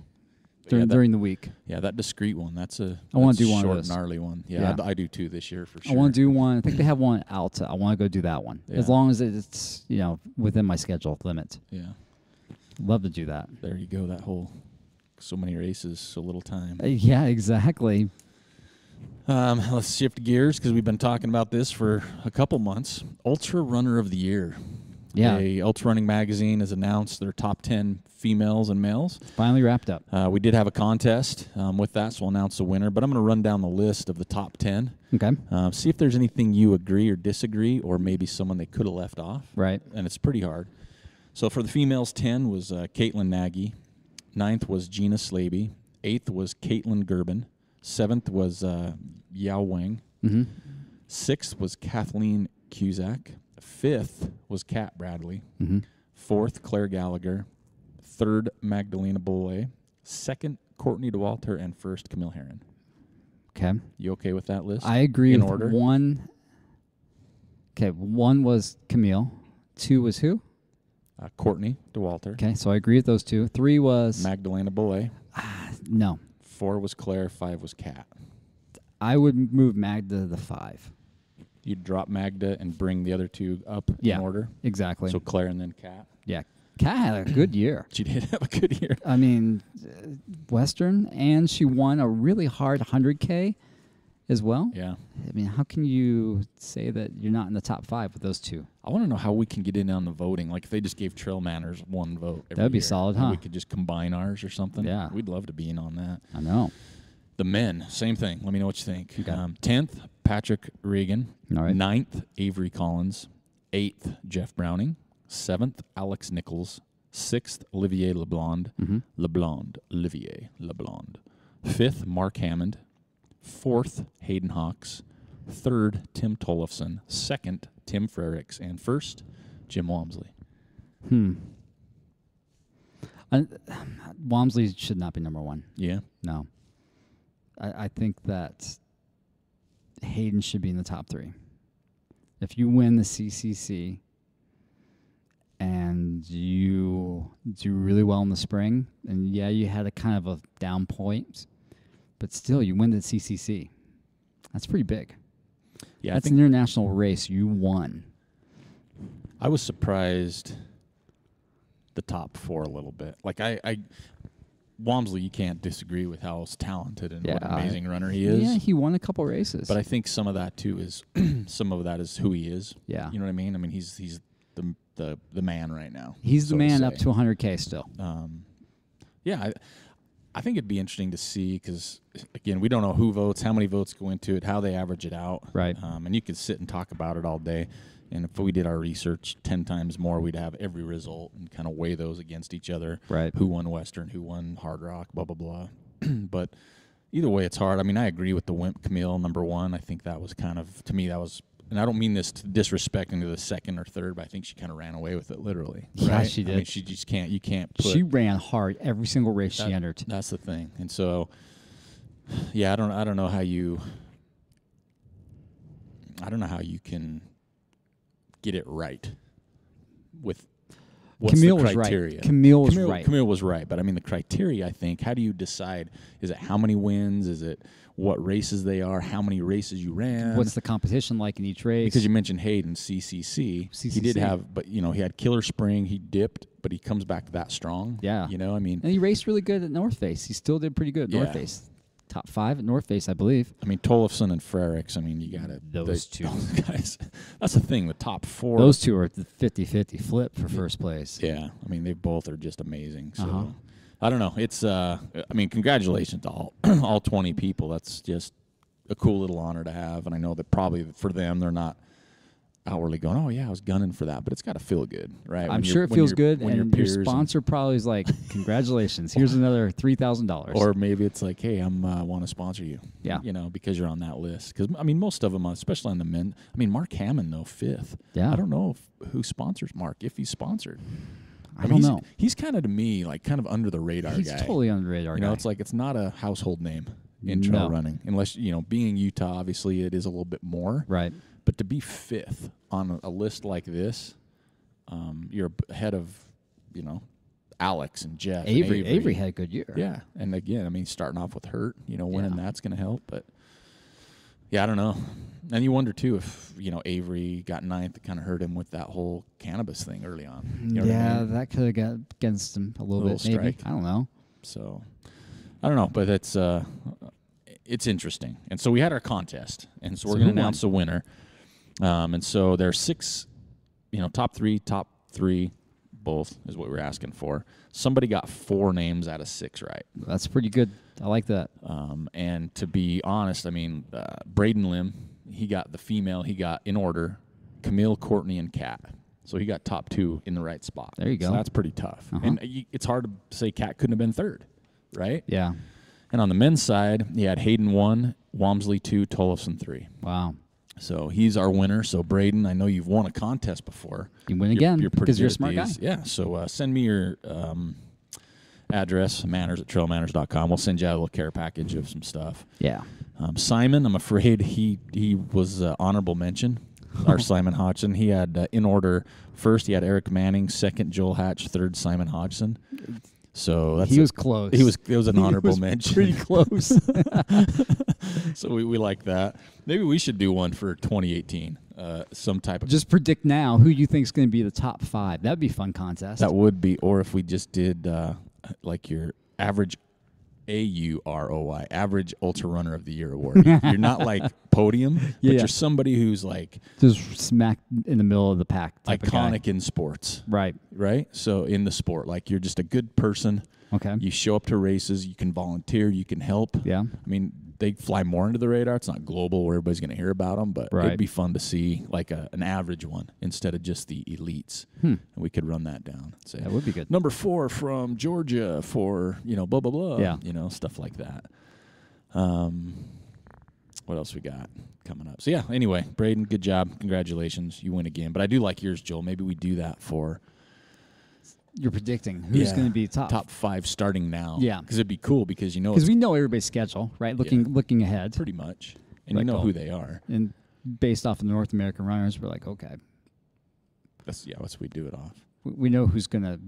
[SPEAKER 2] During the week.
[SPEAKER 1] Yeah, that discreet one. That's I
[SPEAKER 2] want to do one
[SPEAKER 1] short,
[SPEAKER 2] of those.
[SPEAKER 1] gnarly one. Yeah, I do too this year for sure.
[SPEAKER 2] I want to do one. I think they have one at Alta. I want to go do that one as long as it's within my schedule limit.
[SPEAKER 1] Yeah.
[SPEAKER 2] Love to do that.
[SPEAKER 1] There you go. That whole. So many races, so little time.
[SPEAKER 2] Yeah, exactly.
[SPEAKER 1] Let's shift gears because we've been talking about this for a couple months. Ultra Runner of the Year.
[SPEAKER 2] Yeah.
[SPEAKER 1] Ultra Running Magazine has announced their top 10 females and males.
[SPEAKER 2] Finally wrapped up.
[SPEAKER 1] We did have a contest with that, so we'll announce the winner. But I'm going to run down the list of the top 10.
[SPEAKER 2] Okay.
[SPEAKER 1] See if there's anything you agree or disagree, or maybe someone they could have left off.
[SPEAKER 2] Right.
[SPEAKER 1] And it's pretty hard. So for the females, 10 was Caitlin Nagy. 9th was Gina Slaby. 8th was Caitlin Gerben. 7th was Yao Wang. 6th was Kathleen Cusack. 5th was Kat Bradley. 4th, Claire Gallagher. 3rd, Magdalena Bolle. 2nd, Courtney DeWalter. And 1st, Camille Herron.
[SPEAKER 2] Okay.
[SPEAKER 1] You okay with that list?
[SPEAKER 2] I agree
[SPEAKER 1] in
[SPEAKER 2] with
[SPEAKER 1] order?
[SPEAKER 2] one. Okay, 1 was Camille. 2 was who?
[SPEAKER 1] Courtney DeWalter.
[SPEAKER 2] Okay, so I agree with those 2. 3 was...
[SPEAKER 1] Magdalena Bolle.
[SPEAKER 2] No.
[SPEAKER 1] 4 was Claire. 5 was Kat.
[SPEAKER 2] I would move Magda to 5.
[SPEAKER 1] You'd drop Magda and bring the other 2 up in order?
[SPEAKER 2] Exactly.
[SPEAKER 1] So Claire and then Kat?
[SPEAKER 2] Yeah. Kat had a good year.
[SPEAKER 1] She did have a good year.
[SPEAKER 2] I mean, Western, and she won a really hard 100K as well.
[SPEAKER 1] Yeah.
[SPEAKER 2] I mean, how can you say that you're not in the top 5 with those 2?
[SPEAKER 1] I want to know how we can get in on the voting. Like if they just gave TrailManners 1 vote every
[SPEAKER 2] That'd be
[SPEAKER 1] year,
[SPEAKER 2] solid, huh?
[SPEAKER 1] We could just combine ours or something.
[SPEAKER 2] Yeah.
[SPEAKER 1] We'd love to be in on that.
[SPEAKER 2] I know.
[SPEAKER 1] The men, same thing. Let me know what you think.
[SPEAKER 2] Okay.
[SPEAKER 1] 10th, Patrick Reagan.
[SPEAKER 2] All right.
[SPEAKER 1] 9th, Avery Collins. 8th, Jeff Browning. 7th, Alex Nichols. 6th, Olivier LeBlond. Olivier LeBlond. 5th, Mark Hammond. 4th, Hayden Hawks. 3rd, Tim Tollefson. 2nd, Tim Frericks. And 1st, Jim Walmsley.
[SPEAKER 2] Walmsley should not be number 1.
[SPEAKER 1] Yeah?
[SPEAKER 2] No. I think that Hayden should be in the top 3. If you win the CCC and you do really well in the spring, and you had a kind of a down point, but still you win the CCC. That's pretty big.
[SPEAKER 1] Yeah,
[SPEAKER 2] that's an international race. You won.
[SPEAKER 1] I was surprised the top 4 a little bit. Like Walmsley, you can't disagree with how talented and what an amazing runner he is.
[SPEAKER 2] Yeah, he won a couple races.
[SPEAKER 1] But I think some of that too is who he is.
[SPEAKER 2] Yeah,
[SPEAKER 1] you know what I mean. I mean he's the man right now.
[SPEAKER 2] He's the man up to 100K still.
[SPEAKER 1] Yeah, I think it'd be interesting to see because again we don't know who votes, how many votes go into it, how they average it out.
[SPEAKER 2] Right.
[SPEAKER 1] And you could sit and talk about it all day. And if we did our research 10 times more, we'd have every result and kind of weigh those against each other.
[SPEAKER 2] Right.
[SPEAKER 1] Who won Western, who won Hard Rock, blah, blah, blah. But either way, it's hard. I mean, I agree with the Wimp Camille, number 1. I think that was kind of, to me, that was, and I don't mean this disrespecting to the 2nd or 3rd, but I think she kind of ran away with it, literally.
[SPEAKER 2] Yeah,
[SPEAKER 1] right?
[SPEAKER 2] she did.
[SPEAKER 1] I mean, she just can't, you can't put.
[SPEAKER 2] She ran hard every single race she entered.
[SPEAKER 1] That's the thing. And so, yeah, I don't know how you can get it right with what's
[SPEAKER 2] Camille
[SPEAKER 1] the criteria.
[SPEAKER 2] Was right. Camille was right.
[SPEAKER 1] Camille was right, but I mean the criteria, I think, how do you decide? Is it how many wins? Is it what races they are? How many races you ran?
[SPEAKER 2] What's the competition like in each race?
[SPEAKER 1] Because you mentioned Hayden, CCC. He did have, but he had Killer Spring, he dipped, but he comes back that strong.
[SPEAKER 2] Yeah.
[SPEAKER 1] I mean.
[SPEAKER 2] And he raced really good at North Face. He still did pretty good at North Face. Top 5 at North Face, I believe.
[SPEAKER 1] I mean, Tollefson and Frericks, I mean, you got it.
[SPEAKER 2] Those 2
[SPEAKER 1] guys. That's the thing, the top 4.
[SPEAKER 2] Those 2 are the 50-50 flip for first place.
[SPEAKER 1] Yeah. I mean, they both are just amazing. So, I don't know. It's, I mean, congratulations to all 20 people. That's just a cool little honor to have. And I know that probably for them, they're not outwardly going, oh, yeah, I was gunning for that. But it's got to feel good, right?
[SPEAKER 2] I'm sure it feels good. And your sponsor probably is like, congratulations, here's another $3,000.
[SPEAKER 1] Or maybe it's like, hey, I want to sponsor you.
[SPEAKER 2] Yeah.
[SPEAKER 1] You know, because you're on that list. Because, I mean, most of them, especially on the men. I mean, Mark Hammond, though, 5th.
[SPEAKER 2] Yeah.
[SPEAKER 1] I don't know who sponsors Mark, if he's sponsored.
[SPEAKER 2] I don't know.
[SPEAKER 1] He's kind of, to me, like kind of under the radar guy.
[SPEAKER 2] He's totally under the radar guy.
[SPEAKER 1] You know, it's like it's not a household name in trail running. Unless, you know, being Utah, obviously it is a little bit more.
[SPEAKER 2] Right.
[SPEAKER 1] But to be 5th on a list like this, you're ahead of, you know, Alex and Jeff.
[SPEAKER 2] Avery had a good year.
[SPEAKER 1] Yeah. And again, I mean, starting off with Hurt, you know, winning that's going to help. But, yeah, I don't know. And you wonder, too, if, you know, Avery got 9th, it kind of hurt him with that whole cannabis thing early on. You know what I mean?
[SPEAKER 2] That could have got against him a little bit,
[SPEAKER 1] strike.
[SPEAKER 2] maybe. I don't know.
[SPEAKER 1] So, I don't know. But it's interesting. And so we had our contest. And so we're going to announce the winner. And so there are 6, you know, top 3, both is what we're asking for. Somebody got 4 names out of 6 right.
[SPEAKER 2] That's pretty good. I like that.
[SPEAKER 1] And to be honest, I mean, Braden Lim, he got the female. He got, in order, Camille, Courtney, and Kat. So he got top 2 in the right spot.
[SPEAKER 2] There you go.
[SPEAKER 1] So that's pretty tough. And it's hard to say Kat couldn't have been 3rd, right?
[SPEAKER 2] Yeah.
[SPEAKER 1] And on the men's side, he had Hayden 1, Walmsley 2, Tollefson 3.
[SPEAKER 2] Wow.
[SPEAKER 1] So he's our winner. So Braden, I know you've won a contest before.
[SPEAKER 2] You win again because you're a smart guy.
[SPEAKER 1] Yeah. So send me your address, manners@trailmanners.com. We'll send you out a little care package of some stuff.
[SPEAKER 2] Yeah.
[SPEAKER 1] Simon, I'm afraid he was honorable mention. Our Simon Hodgson. He had in order, first he had Eric Manning, second Joel Hatch, third Simon Hodgson. So
[SPEAKER 2] he was close.
[SPEAKER 1] It was an honorable mention.
[SPEAKER 2] Pretty close.
[SPEAKER 1] So we like that. Maybe we should do one for 2018. Some type of
[SPEAKER 2] just predict now who you think is going to be the top 5. That'd be a fun contest.
[SPEAKER 1] That would be, or if we just did like your average AUROY, average ultra runner of the year award. You're not like podium, but you're somebody who's like
[SPEAKER 2] just smack in the middle of the pack.
[SPEAKER 1] Iconic in sports.
[SPEAKER 2] Right.
[SPEAKER 1] So in the sport, like you're just a good person.
[SPEAKER 2] Okay.
[SPEAKER 1] You show up to races, you can volunteer, you can help.
[SPEAKER 2] Yeah.
[SPEAKER 1] I mean, they fly more into the radar. It's not global where everybody's going to hear about them, but it'd be fun to see like an average one instead of just the elites. And we could run that down. Say,
[SPEAKER 2] that would be good.
[SPEAKER 1] Number 4 from Georgia for, you know, blah, blah, blah.
[SPEAKER 2] Yeah.
[SPEAKER 1] You know, stuff like that. What else we got coming up? So, yeah, anyway, Braden, good job. Congratulations. You win again. But I do like yours, Joel. Maybe we do that for...
[SPEAKER 2] You're predicting who's going to be top
[SPEAKER 1] 5 starting now.
[SPEAKER 2] Yeah,
[SPEAKER 1] because it'd be cool because
[SPEAKER 2] because we know everybody's schedule, right? Looking ahead,
[SPEAKER 1] pretty much, and you know who they are.
[SPEAKER 2] And based off of the North American runners, we're like, okay,
[SPEAKER 1] that's what we do it off.
[SPEAKER 2] We know who's gonna.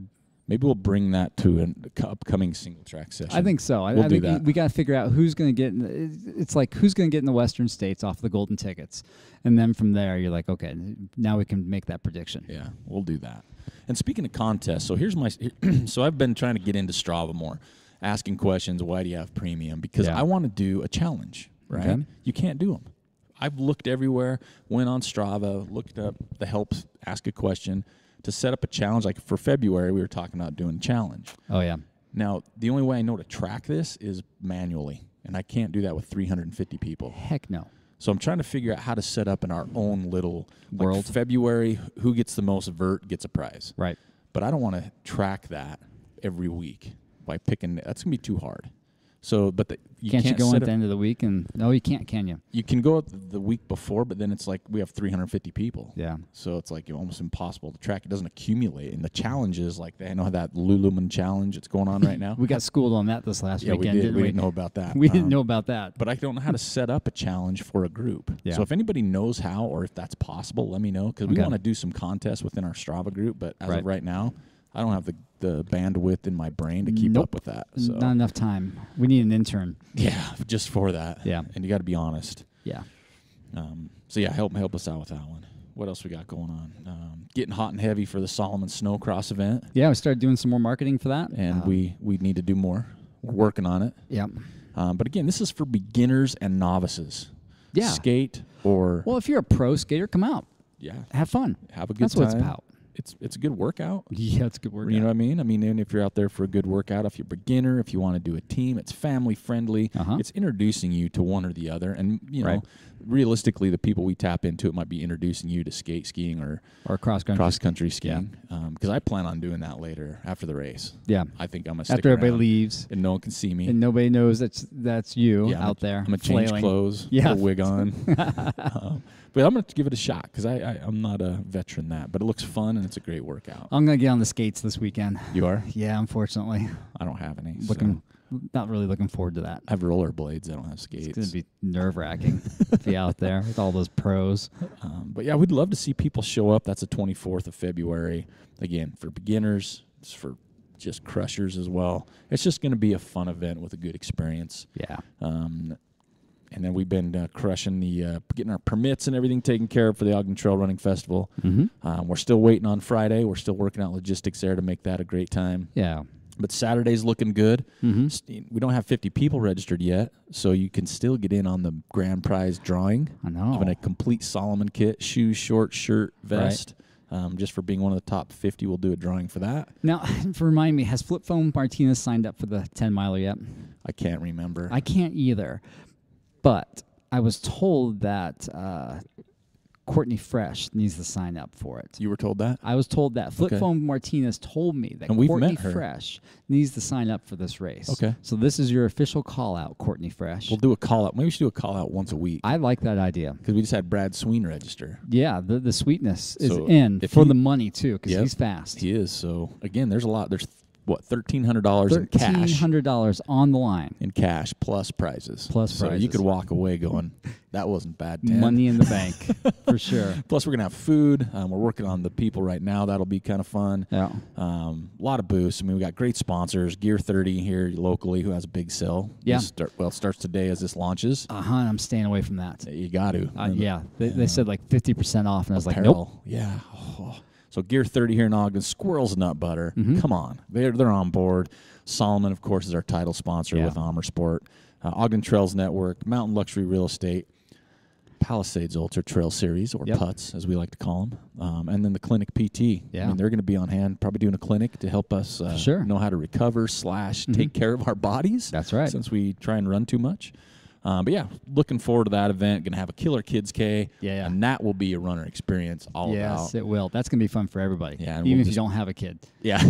[SPEAKER 1] Maybe we'll bring that to an upcoming Singletrack Session.
[SPEAKER 2] I think so.
[SPEAKER 1] We'll do that.
[SPEAKER 2] We got to figure out who's going to get. It's like who's going to get in the Western states off the golden tickets, and then from there you're like, okay, now we can make that prediction.
[SPEAKER 1] Yeah, we'll do that. And speaking of contests, so here's my. So I've been trying to get into Strava more, asking questions. Why do you have premium? Because I want to do a challenge. Right? Okay. You can't do them. I've looked everywhere. Went on Strava, looked up the help, ask a question. To set up a challenge, like for February, we were talking about doing a challenge.
[SPEAKER 2] Oh, yeah.
[SPEAKER 1] Now, the only way I know to track this is manually, and I can't do that with 350 people.
[SPEAKER 2] Heck no.
[SPEAKER 1] So I'm trying to figure out how to set up in our own little
[SPEAKER 2] world.
[SPEAKER 1] Like February, who gets the most vert gets a prize.
[SPEAKER 2] Right.
[SPEAKER 1] But I don't want to track that every week by picking. That's going to be too hard. So, but
[SPEAKER 2] can't you go at the end of the week and no, you can't, can you?
[SPEAKER 1] You can go the week before, but then it's like we have 350 people.
[SPEAKER 2] Yeah.
[SPEAKER 1] So it's like almost impossible to track. It doesn't accumulate, and the challenge is like I know that Lululemon challenge that's going on right now.
[SPEAKER 2] We got schooled on that this last weekend.
[SPEAKER 1] We didn't know about that.
[SPEAKER 2] We didn't know about that.
[SPEAKER 1] But I don't know how to set up a challenge for a group. Yeah. So if anybody knows how or if that's possible, let me know because we want to do some contests within our Strava group. But as of right now, I don't have the bandwidth in my brain to keep up with that. So.
[SPEAKER 2] Not enough time. We need an intern.
[SPEAKER 1] Yeah, just for that.
[SPEAKER 2] Yeah.
[SPEAKER 1] And you got to be honest.
[SPEAKER 2] Yeah.
[SPEAKER 1] So, yeah, help us out with that one. What else we got going on? Getting hot and heavy for the Solomon Snowcross event.
[SPEAKER 2] Yeah, we started doing some more marketing for that.
[SPEAKER 1] And we need to do more. We're working on it.
[SPEAKER 2] Yeah.
[SPEAKER 1] But, again, this is for beginners and novices.
[SPEAKER 2] Yeah.
[SPEAKER 1] Skate or...
[SPEAKER 2] Well, if you're a pro skater, come out.
[SPEAKER 1] Yeah.
[SPEAKER 2] Have fun.
[SPEAKER 1] Have a good time.
[SPEAKER 2] That's what it's about.
[SPEAKER 1] it's a good workout.
[SPEAKER 2] Yeah, it's a good workout.
[SPEAKER 1] You know what I mean? I mean, and if you're out there for a good workout, if you're a beginner, if you want to do a team, it's family friendly. It's introducing you to one or the other. And, you know, realistically, the people we tap into, it might be introducing you to skiing or cross-country skiing. Because I plan on doing that later after the race. Yeah. I think I'm going to stick
[SPEAKER 2] after everybody
[SPEAKER 1] around
[SPEAKER 2] leaves.
[SPEAKER 1] And no one can see me.
[SPEAKER 2] And nobody knows that's you out there.
[SPEAKER 1] I'm going to change clothes, put a wig on. But I'm going to give it a shot because I'm not a veteran that. But it looks fun, and it's a great workout.
[SPEAKER 2] I'm going to get on the skates this weekend.
[SPEAKER 1] You are?
[SPEAKER 2] Yeah, unfortunately.
[SPEAKER 1] I don't have any.
[SPEAKER 2] Not really looking forward to that.
[SPEAKER 1] I have rollerblades. I don't have skates.
[SPEAKER 2] It's going to be nerve-wracking to be out there with all those pros.
[SPEAKER 1] But, yeah, we'd love to see people show up. That's the 24th of February. Again, for beginners, it's for just crushers as well. It's just going to be a fun event with a good experience.
[SPEAKER 2] Yeah.
[SPEAKER 1] And then we've been crushing getting our permits and everything taken care of for the Ogden Trail Running Festival. We're still waiting on Friday. We're still working out logistics there to make that a great time.
[SPEAKER 2] Yeah.
[SPEAKER 1] But Saturday's looking good. We don't have 50 people registered yet, so you can still get in on the grand prize drawing.
[SPEAKER 2] I know.
[SPEAKER 1] Having a complete Solomon kit, shoes, shorts, shirt, vest. Just for being one of the top 50, we'll do a drawing for that.
[SPEAKER 2] Now, remind me, has Flip Phone Martinez signed up for the 10-miler yet?
[SPEAKER 1] I can't remember.
[SPEAKER 2] I can't either. But I was told that Courtney Fresh needs to sign up for it.
[SPEAKER 1] You were told that?
[SPEAKER 2] I was told that. Flip Phone Martinez told me that Courtney Fresh needs to sign up for this race.
[SPEAKER 1] Okay.
[SPEAKER 2] So this is your official call-out, Courtney Fresh.
[SPEAKER 1] We'll do a call-out. Maybe we should do a call-out once a week.
[SPEAKER 2] I like that idea.
[SPEAKER 1] Because we just had Brad Sween register.
[SPEAKER 2] Yeah, the sweetness is in for the money, too, because he's fast.
[SPEAKER 1] He is. So, again, there's a lot. There's $1,300 in cash.
[SPEAKER 2] $1,300 on the line.
[SPEAKER 1] In cash, plus prizes. So you could walk away going, that wasn't bad, 10.
[SPEAKER 2] Money in the bank, for sure.
[SPEAKER 1] Plus, we're going to have food. We're working on the people right now. That'll be kind of fun.
[SPEAKER 2] Yeah.
[SPEAKER 1] A lot of booths. I mean, we got great sponsors. Gear 30 here locally, who has a big sale.
[SPEAKER 2] Yeah.
[SPEAKER 1] It starts today as this launches.
[SPEAKER 2] I'm staying away from that.
[SPEAKER 1] You got to.
[SPEAKER 2] Yeah. They said like 50% off, and I was
[SPEAKER 1] apparel.
[SPEAKER 2] like, nope.
[SPEAKER 1] Yeah. Oh. So Gear 30 here in Ogden, Squirrels Nut Butter. Come on. They're on board. Solomon, of course, is our title sponsor with Amersport. Ogden Trails Network, Mountain Luxury Real Estate, Palisades Ultra Trail Series, or PUTS, as we like to call them, and then the Clinic PT.
[SPEAKER 2] Yeah.
[SPEAKER 1] I mean, they're going to be on hand, probably doing a clinic to help us know how to recover / take care of our bodies.
[SPEAKER 2] That's right.
[SPEAKER 1] Since we try and run too much. But, yeah, looking forward to that event. Going to have a Killer Kids K.
[SPEAKER 2] Yeah.
[SPEAKER 1] And that will be a runner experience all about.
[SPEAKER 2] Yes, it will. That's going to be fun for everybody.
[SPEAKER 1] Yeah,
[SPEAKER 2] even if you don't have a kid.
[SPEAKER 1] Yeah.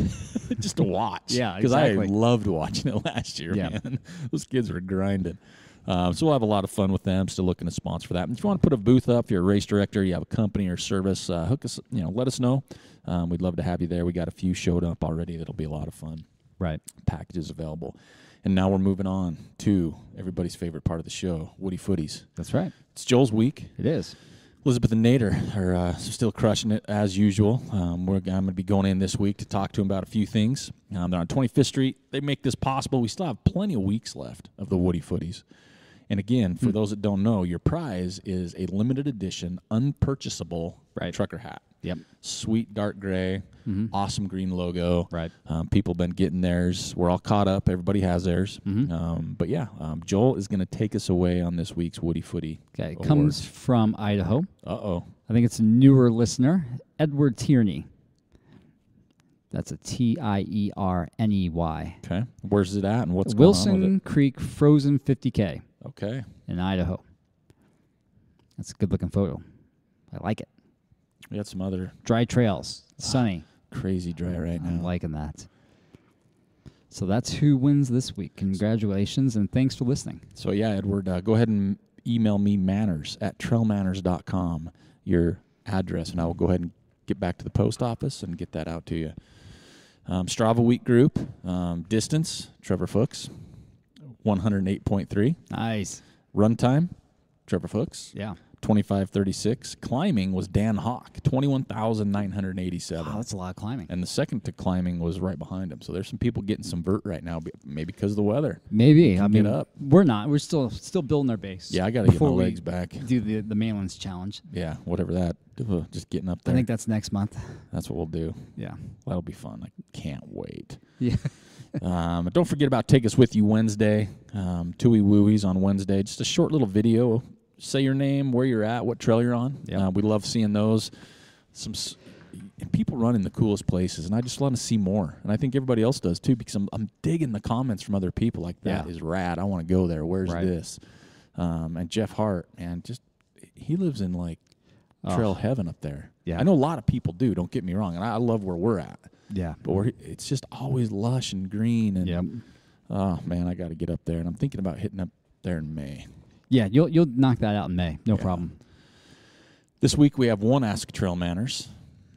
[SPEAKER 1] Just to watch.
[SPEAKER 2] Yeah,
[SPEAKER 1] Because
[SPEAKER 2] exactly.
[SPEAKER 1] I loved watching it last year, man. Those kids were grinding. So we'll have a lot of fun with them. Still looking to sponsor for that. And if you want to put a booth up, if you're a race director, you have a company or service, hook us. Let us know. We'd love to have you there. We got a few showed up already. That'll be a lot of fun.
[SPEAKER 2] Right.
[SPEAKER 1] Packages available. And now we're moving on to everybody's favorite part of the show, Woody Footies.
[SPEAKER 2] That's right.
[SPEAKER 1] It's Joel's week.
[SPEAKER 2] It is.
[SPEAKER 1] Elizabeth and Nate are still crushing it as usual. I'm going to be going in this week to talk to them about a few things. They're on 25th Street. They make this possible. We still have plenty of weeks left of the Woody Footies. And again, for those that don't know, your prize is a limited edition, unpurchasable trucker hat.
[SPEAKER 2] Yep.
[SPEAKER 1] Sweet dark gray, awesome green logo.
[SPEAKER 2] Right.
[SPEAKER 1] People have been getting theirs. We're all caught up. Everybody has theirs. But yeah, Joel is going to take us away on this week's Woody Footy.
[SPEAKER 2] Okay. It comes from Idaho.
[SPEAKER 1] Uh-oh.
[SPEAKER 2] I think it's a newer listener, Edward Tierney. That's a Tierney.
[SPEAKER 1] Okay. Where's it at and what's
[SPEAKER 2] Wilson
[SPEAKER 1] going on with it?
[SPEAKER 2] Creek Frozen 50K.
[SPEAKER 1] Okay.
[SPEAKER 2] In Idaho. That's a good-looking photo. I like it.
[SPEAKER 1] We got some other
[SPEAKER 2] dry trails, sunny.
[SPEAKER 1] Crazy dry right now.
[SPEAKER 2] I'm liking that. So that's who wins this week. Congratulations, and thanks for listening.
[SPEAKER 1] So, yeah, Edward, go ahead and email me manners@trailmanners.com, your address, and I will go ahead and get back to the post office and get that out to you. Strava Week Group, distance, Trevor Fuchs, 108.3.
[SPEAKER 2] Nice.
[SPEAKER 1] Run time, Trevor Fuchs.
[SPEAKER 2] Yeah.
[SPEAKER 1] 25:36. Climbing was Dan Hawk, 21,987.
[SPEAKER 2] Wow, that's a lot of climbing.
[SPEAKER 1] And the second to climbing was right behind him. So there's some people getting some vert right now, maybe because of the weather.
[SPEAKER 2] Maybe. I mean,
[SPEAKER 1] up.
[SPEAKER 2] We're not. We're still building our base.
[SPEAKER 1] Yeah, I got to get my legs back.
[SPEAKER 2] Do the Mainlands Challenge.
[SPEAKER 1] Yeah, whatever that. Just getting up there.
[SPEAKER 2] I think that's next month.
[SPEAKER 1] That's what we'll do.
[SPEAKER 2] Yeah.
[SPEAKER 1] That'll be fun. I can't wait.
[SPEAKER 2] Yeah.
[SPEAKER 1] Don't forget about Take Us With You Wednesday. Tui Wooies on Wednesday. Just a short little video. Say your name, where you're at, what trail you're on.
[SPEAKER 2] Yep.
[SPEAKER 1] We love seeing those. and people run in the coolest places, and I just want to see more. And I think everybody else does too, because I'm digging the comments from other people like, that is rad. I want to go there. Where's this? And Jeff Hart, and just he lives in like trail heaven up there. Yeah, I know a lot of people do. Don't get me wrong, and I love where we're at. Yeah, but it's just always lush and green. And oh man, I got to get up there, and I'm thinking about hitting up there in May.
[SPEAKER 2] Yeah, you'll knock that out in May. No problem.
[SPEAKER 1] This week we have one Ask TrailManners.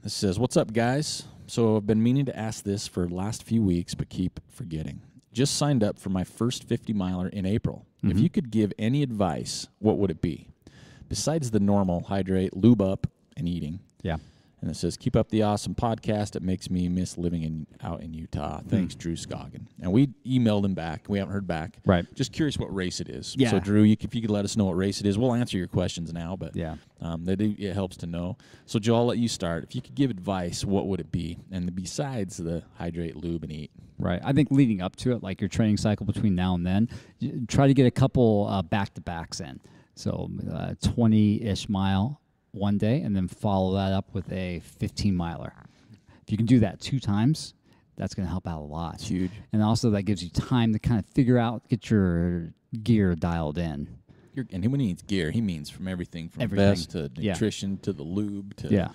[SPEAKER 1] This says, "What's up, guys? So I've been meaning to ask this for the last few weeks, but keep forgetting. Just signed up for my first 50-miler in April. If you could give any advice, what would it be? Besides the normal hydrate, lube up, and eating." Yeah. And it says, "Keep up the awesome podcast. It makes me miss living out in Utah. Thanks, Drew Scoggin." And we emailed him back. We haven't heard back. Right. Just curious what race it is. Yeah. So, Drew, if you could let us know what race it is, we'll answer your questions now. But it helps to know. So, Joe, I'll let you start. If you could give advice, what would it be? And besides the hydrate, lube, and eat.
[SPEAKER 2] Right. I think leading up to it, like your training cycle between now and then, try to get a couple back-to-backs in. So 20-ish mile one day, and then follow that up with a 15-miler. If you can do that 2 times, that's going to help out a lot.
[SPEAKER 1] It's huge.
[SPEAKER 2] And also that gives you time to kind of figure out, get your gear dialed in.
[SPEAKER 1] And when he means gear, he means from everything vest to nutrition to the lube to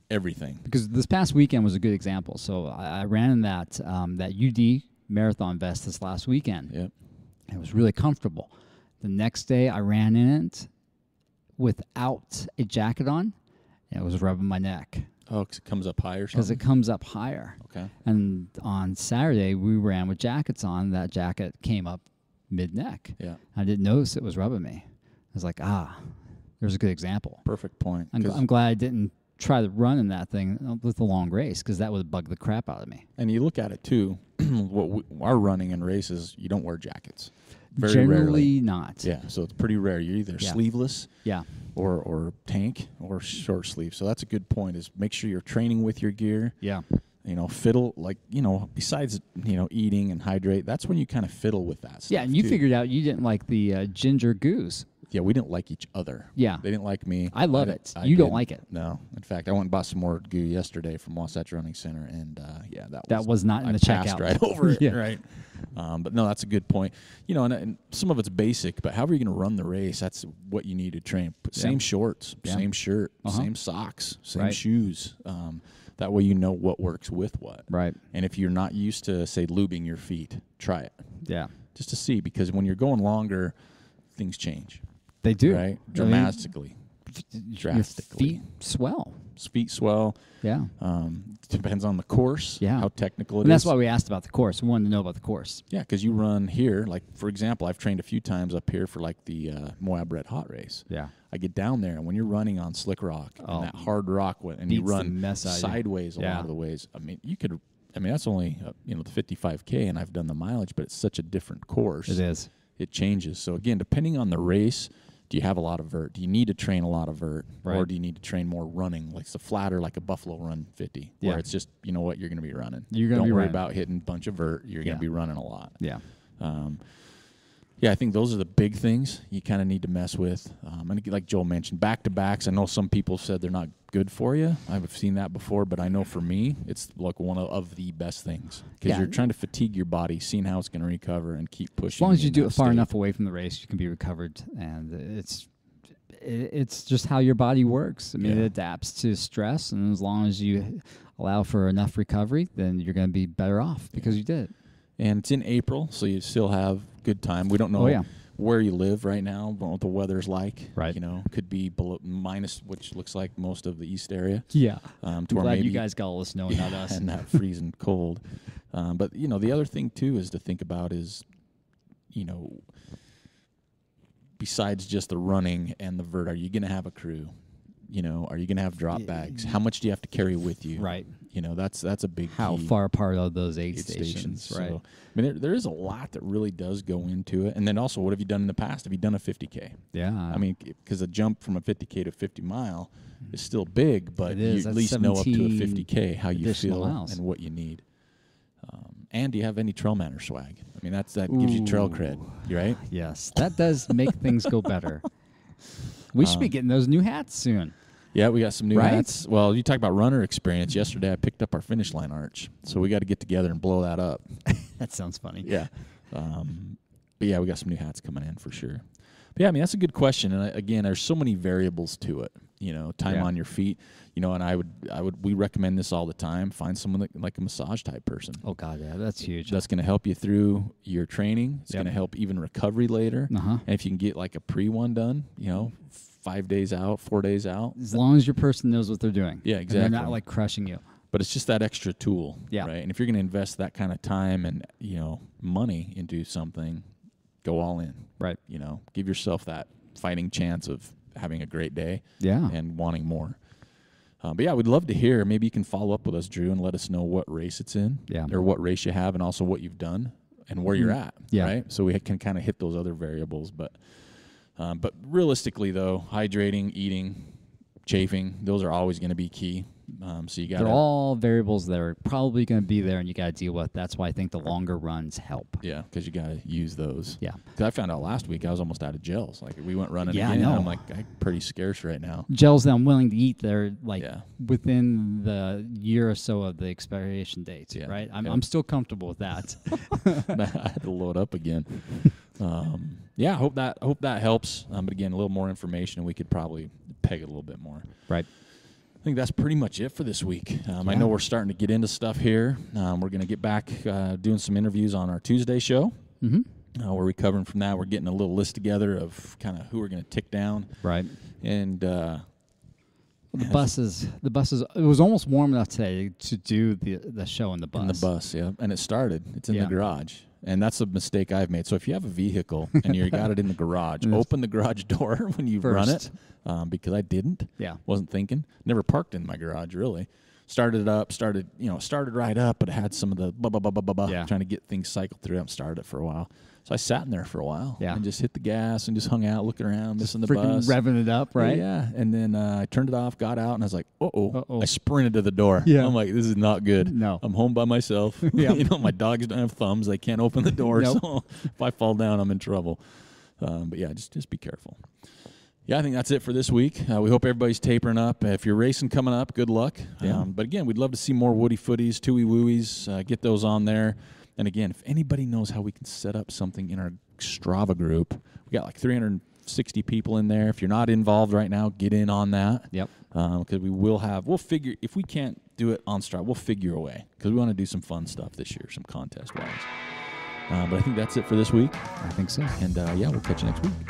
[SPEAKER 1] everything.
[SPEAKER 2] Because this past weekend was a good example. So I ran in that UD marathon vest this last weekend. Yep. It was really comfortable. The next day I ran in it without a jacket on, and it was rubbing my neck.
[SPEAKER 1] Oh, because it comes up higher?
[SPEAKER 2] Because it comes up higher. Okay. And on Saturday, we ran with jackets on. That jacket came up mid-neck. Yeah. I didn't notice it was rubbing me. I was like, there's a good example.
[SPEAKER 1] Perfect point.
[SPEAKER 2] I'm glad I didn't try to run in that thing with the long race, because that would bug the crap out of me.
[SPEAKER 1] And you look at it, too, our running in races, you don't wear jackets. Very
[SPEAKER 2] Generally
[SPEAKER 1] rarely.
[SPEAKER 2] Not.
[SPEAKER 1] Yeah, so it's pretty rare. You're either sleeveless or tank or short sleeve. So that's a good point, is make sure you're training with your gear. Yeah. Fiddle, besides, eating and hydrate, that's when you kind of fiddle with that stuff.
[SPEAKER 2] Yeah, and you figured out you didn't like the ginger goose.
[SPEAKER 1] Yeah, we didn't like each other. Yeah. They didn't like me.
[SPEAKER 2] I love it. You don't like it.
[SPEAKER 1] No. In fact, I went and bought some more goo yesterday from Wasatch Running Center, and
[SPEAKER 2] that was not in the checkout.
[SPEAKER 1] I passed right over it, right? But no, that's a good point. And some of it's basic, but however you're going to run the race, that's what you need to train. Same shorts, same shirt, same socks, same shoes. That way you know what works with what. Right. And if you're not used to, say, lubing your feet, try it. Yeah. Just to see, because when you're going longer, things change.
[SPEAKER 2] They do.
[SPEAKER 1] Right? Drastically.
[SPEAKER 2] Drastically. Your feet swell.
[SPEAKER 1] Feet swell. Yeah. Depends on the course, how technical it is.
[SPEAKER 2] And that's why we asked about the course. We wanted to know about the course.
[SPEAKER 1] Yeah, because you run here. Like, for example, I've trained a few times up here for, like, the Moab Red Hot Race. Yeah. I get down there, and when you're running on slick rock and that hard rock, and you run sideways a lot of the ways, that's only, the 55K, and I've done the mileage, but it's such a different course.
[SPEAKER 2] It is.
[SPEAKER 1] It changes. So, again, depending on the race, do you have a lot of vert? Do you need to train a lot of vert? Right. Or do you need to train more running? Like it's a flatter, like a Buffalo Run 50, where it's just, you know what, you're going to be running. Don't worry about hitting a bunch of vert. You're going to be running a lot. Yeah. I think those are the big things you kind of need to mess with. And like Joel mentioned, back-to-backs, I know some people said they're not good for you. I've seen that before, but I know for me, it's like one of the best things. Because you're trying to fatigue your body, seeing how it's going to recover, and keep pushing.
[SPEAKER 2] As long as you do it far enough away from the race, you can be recovered. And it's just how your body works. I mean, it adapts to stress, and as long as you allow for enough recovery, then you're going to be better off because you did it.
[SPEAKER 1] And it's in April, so you still have good time. We don't know where you live right now, what the weather's like. Right. Could be below minus, which looks like most of the east area. Yeah.
[SPEAKER 2] I'm glad you guys got all the snow, not us.
[SPEAKER 1] And that freezing cold. But, the other thing, too, is to think about is, besides just the running and the vert, are you going to have a crew? Are you going to have drop bags? How much do you have to carry with you? Right. That's a big
[SPEAKER 2] How
[SPEAKER 1] key.
[SPEAKER 2] Far apart are those aid stations? Right.
[SPEAKER 1] So, there is a lot that really does go into it. And then also, what have you done in the past? Have you done a 50K? Yeah. Because a jump from a 50K to 50 mile is still big, but you at least know up to a 50K how you feel and what you need. And do you have any TrailManners swag? That gives you trail cred, right?
[SPEAKER 2] Yes. That does make things go better. We should be getting those new hats soon.
[SPEAKER 1] Yeah, we got some new hats. Well, you talk about runner experience. Yesterday, I picked up our finish line arch, so we got to get together and blow that up.
[SPEAKER 2] That sounds funny.
[SPEAKER 1] Yeah. But yeah, we got some new hats coming in for sure. But yeah, I mean, that's a good question. And again, there's so many variables to it. Time on your feet. And we recommend this all the time. Find someone like a massage type person.
[SPEAKER 2] Oh God, yeah, that's huge.
[SPEAKER 1] That's going to help you through your training. It's going to help even recovery later. And if you can get like a pre-one done, 5 days out, 4 days out.
[SPEAKER 2] As long as your person knows what they're doing.
[SPEAKER 1] Yeah, exactly.
[SPEAKER 2] And they're not like crushing you.
[SPEAKER 1] But it's just that extra tool,
[SPEAKER 2] right?
[SPEAKER 1] And if you're going to invest that kind of time and, money into something, go all in.
[SPEAKER 2] Right.
[SPEAKER 1] Give yourself that fighting chance of having a great day and wanting more. But yeah, we'd love to hear. Maybe you can follow up with us, Drew, and let us know what race it's in or what race you have and also what you've done and where you're at, right? So we can kind of hit those other variables. But realistically, though, hydrating, eating, chafing, those are always going to be key. So you got
[SPEAKER 2] they're all variables that are probably going to be there and you got to deal with. That's why I think the longer runs help.
[SPEAKER 1] Yeah, because you got to use those.
[SPEAKER 2] Yeah.
[SPEAKER 1] Because I found out last week I was almost out of gels. Like we went running again. And I'm like, I'm pretty scarce right now.
[SPEAKER 2] Gels that I'm willing to eat, they're like within the year or so of the expiration date, right? I'm still comfortable with that.
[SPEAKER 1] I had to load up again. I hope that helps. But again, a little more information and we could probably peg it a little bit more.
[SPEAKER 2] Right.
[SPEAKER 1] I think that's pretty much it for this week. I know we're starting to get into stuff here. We're going to get back doing some interviews on our Tuesday show. We're recovering from that. We're getting a little list together of kind of who we're going to tick down.
[SPEAKER 2] Right.
[SPEAKER 1] And
[SPEAKER 2] the buses. It was almost warm enough today to do the show in the bus.
[SPEAKER 1] In the bus, yeah. And it started. It's in the garage. And that's a mistake I've made. So if you have a vehicle and you got it in the garage, open the garage door when you run it, because I didn't.
[SPEAKER 2] Yeah.
[SPEAKER 1] Wasn't thinking. Never parked in my garage, really. Started it up, started right up, but it had some of the trying to get things cycled through. I haven't started it for a while. So I sat in there for a while and just hit the gas and just hung out, looking around, missing the bus.
[SPEAKER 2] Revving it up, right?
[SPEAKER 1] Yeah. And then I turned it off, got out, and I was like, uh-oh. I sprinted to the door.
[SPEAKER 2] Yeah.
[SPEAKER 1] I'm like, this is not good.
[SPEAKER 2] No.
[SPEAKER 1] I'm home by myself. My dogs don't have thumbs. They can't open the door. So if I fall down, I'm in trouble. But yeah, just be careful. Yeah, I think that's it for this week. We hope everybody's tapering up. If you're racing coming up, good luck.
[SPEAKER 2] Yeah.
[SPEAKER 1] But again, we'd love to see more Woody Footies, Tooey Wooies. Get those on there. And again, if anybody knows how we can set up something in our Strava group, we got like 360 people in there. If you're not involved right now, get in on that.
[SPEAKER 2] Yep.
[SPEAKER 1] Because we'll figure, if we can't do it on Strava, we'll figure a way. Because we want to do some fun stuff this year, some contest-wise. But I think that's it for this week.
[SPEAKER 2] I think so.
[SPEAKER 1] And we'll catch you next week.